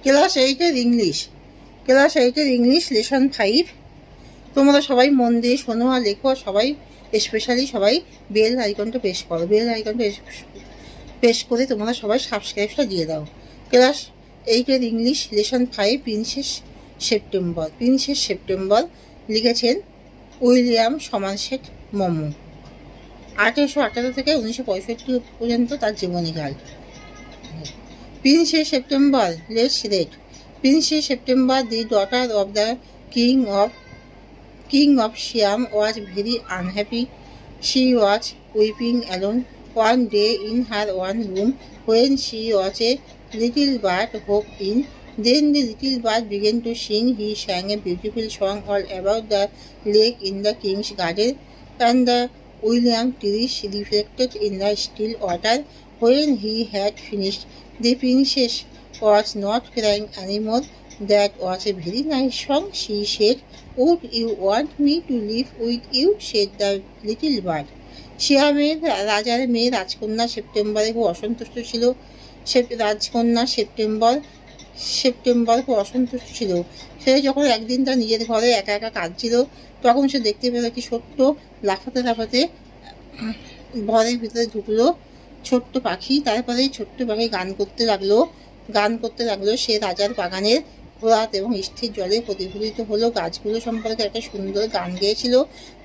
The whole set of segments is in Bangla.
ক্লাস 8-এর ইংলিশ, ক্লাস 8-এর ইংলিশ লেসন 5। তোমরা সবাই মন দিয়ে শোনো আর লেখো, আর সবাই স্পেশালি সবাই বেল আইকনটা প্রেস করো। বেল আইকনটা প্রেস করে তোমরা সবাই সাবস্ক্রাইবটা দিয়ে দাও। ক্লাস 8-এর English lesson 5 princess September. Princess September লিখেছেন উইলিয়াম সমারসেট মম। 1818 থেকে 1965 পর্যন্ত তার জীবনীকাল। Princess September, let's read. Princess September, the daughter of the king of Siam, was very unhappy. She was weeping alone one day in her own room when she was a little bird hopped in. Then the little bird began to sing. He sang a beautiful song all about the lake in the king's garden and the William trees reflected in the still water. When he had finished, the princess was not crying anymore. That was a very nice song, she said. Would you want me to live with you? Said the little bird. সিয়ামের রাজার মেয়ে রাজকন্যা সেপ্টেম্বরে খুব অসন্তুষ্ট ছিল। রাজকন্যা সেপ্টেম্বর খুব অসন্তুষ্ট ছিল। সে যখন একদিন তার নিজের ঘরে একা একা কাঁদছিল, তখন সে দেখতে পেল একটি ছোট্ট লাফাতে লাফাতে ঘরের ভিতরে ঢুকলো ছোট্ট পাখি। তারপরে ছোট্ট পাখি গান করতে লাগলো। সে রাজার বাগানের ঘোরাত এবং স্থির জলে প্রতিফলিত হলো। গাছগুলো সম্পর্কে একটা সুন্দর গান গেয়েছিল।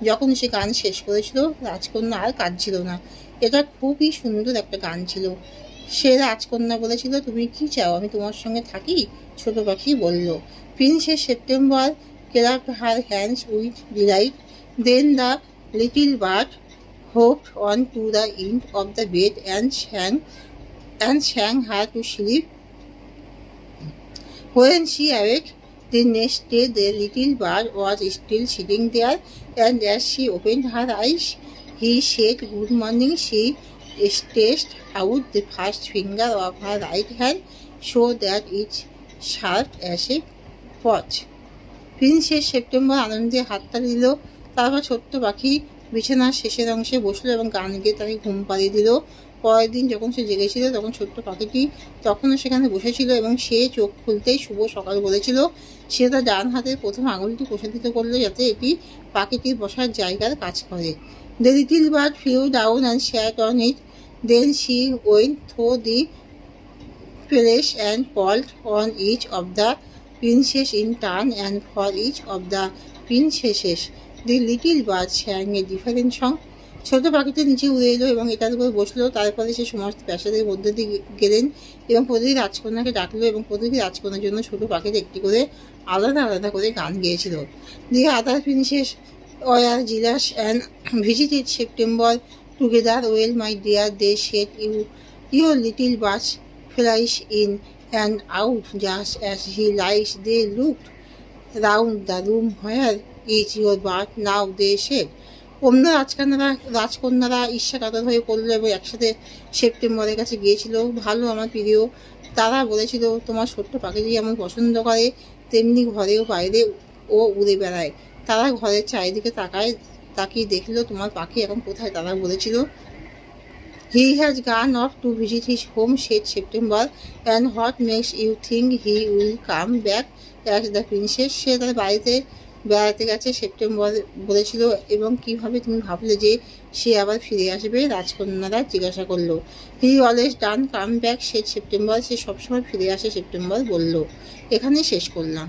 যখন সে গান শেষ করেছিল, রাজকন্যা আর কাঁদছিল না। এটা খুবই সুন্দর একটা গান ছিল। সে রাজকন্যা বলেছিল, তুমি কি চাও, আমি তোমার সঙ্গে থাকি? ছোট পাখি বলল। Princess September clapped her hands with delight. Then the little bird hopped on to the end of the bed and sang her to sleep. When she awoke the next day, the little bird was still sitting there, and as she opened her eyes, he said, "Good morning." She stretched out the first finger of her right hand so that it served as a watch. Princess September আনন্দে হাততালি দিল। তারপর ছোট্ট পাখি বিছানার শেষের অংশে বসলো এবং গান গেয়ে তাকে ঘুম পাড়িয়ে দিল। পরের দিন যখন সে জেগেছিল, তখন ছোট্ট পাখিটি তখনও সেখানে বসেছিল এবং সে চোখ খুলতেই শুভ সকাল বলেছিল। সে তার ডান হাতের প্রথম আঙুলটি প্রসারিত করলো যাতে এটি পাখিটির বসার জায়গার কাজ করে। The little bird flew down and sat on it. Then she went through the palace and called on each of the princess in turn, and for each of the princesses the little bird sang a different song. ছোট পাখিটি নিচে উড়ে এলো এবং এটার উপর বসলো। তারপরে সে সমস্ত প্রাসাদের মধ্যে দিয়ে গেলেন এবং প্রতিটি রাজকন্যাকে ডাকলো এবং প্রতিটি রাজকন্যার জন্য ছোট পাখিটি একটি করে আলাদা আলাদা করে গান গেয়েছিল। The other princess were jealous and visited September together. Well, my dear, they said, your little bird flies in and out just as he likes. They looked round the room. Where is your bird now? They said. অন্য রাজকন্যারা ঈর্ষাকাতর হয়ে পড়লো এবং একসাথে সেপ্টেম্বরের কাছে গিয়েছিল। ভালো আমার প্রিয়, তারা বলেছিল, তোমার ছোট্ট পাখিটি যেমন পছন্দ করে তেমনি ঘরেও বাইরে ও উড়ে বেড়ায়। তারা ঘরের চারিদিকে তাকিয়ে দেখলো তোমার পাখি এখন কোথায়। তারা বলেছিল, he has gone off to visit his home, said September. And what makes you think he will come back? asked the princess. সে তার বাড়িতে বেড়াতে গেছে, সেপ্টেম্বর বলেছিল। এবং কিভাবে তুমি ভাবলে যে সে আবার ফিরে আসবে? রাজকন্যারা জিজ্ঞাসা করলো। He always done come back, said September. সে সবসময় ফিরে আসে, সেপ্টেম্বর বলল। এখানেই শেষ করলাম।